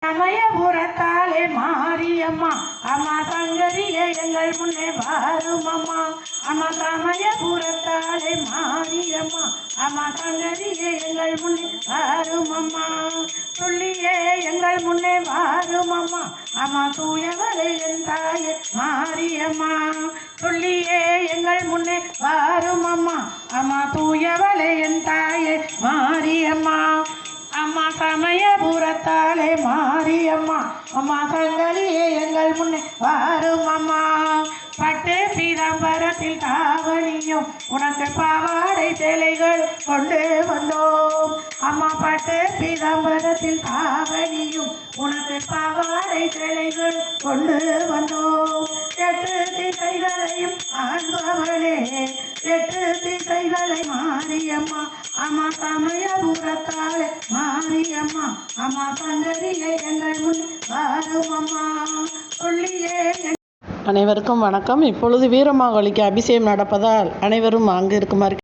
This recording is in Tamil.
சமயபுரத்தாலே மாரியம்மா அம்மா சங்கரியே எங்கள் முன்னே வாரும் அம்மா. அம்மா சமயபுரத்தாலே மாரியம்மா அம்மா சங்கரியே எங்கள் முன்னே வாரும் அம்மா. சொல்லியே எங்கள் முன்னே வாரும் அம்மா. அம்மா தூயவளே என் தாயே மாரியம்மா. சொல்லியே எங்கள் முன்னே வாரும் அம்மா. அம்மா தூயவளே என் தாயே மாரியம்மா. அம்மா சமயபுரத்தாலே மாரியம்மா அம்மா சங்கரியே எங்கள் முன்னே வாரும் அம்மா. பட்டு பீதாம்பரத்தில் தாவணியும் உனக்கு பாவாடை சேலைகள் கொண்டு வந்தோம் அம்மா. பட்டு பீதாம்பரத்தில் தாவணியும் உனக்கு பாவாடை சேலைகள் கொண்டு வந்தோம். 8 திசைகளையும் ஆள்பவளே 8 திசைகளை மாரியம்மா அம்மா சமயபுரத்தாலே மாரியம்மா அம்மா சங்கரியே எங்கள் முன் வாரும் அம்மா. சொல்லியே அனைவருக்கும் வணக்கம். இப்பொழுது வீரமாகாளிக்கு அபிஷேகம் நடப்பதால் அனைவரும் அங்கு இருக்குமாறு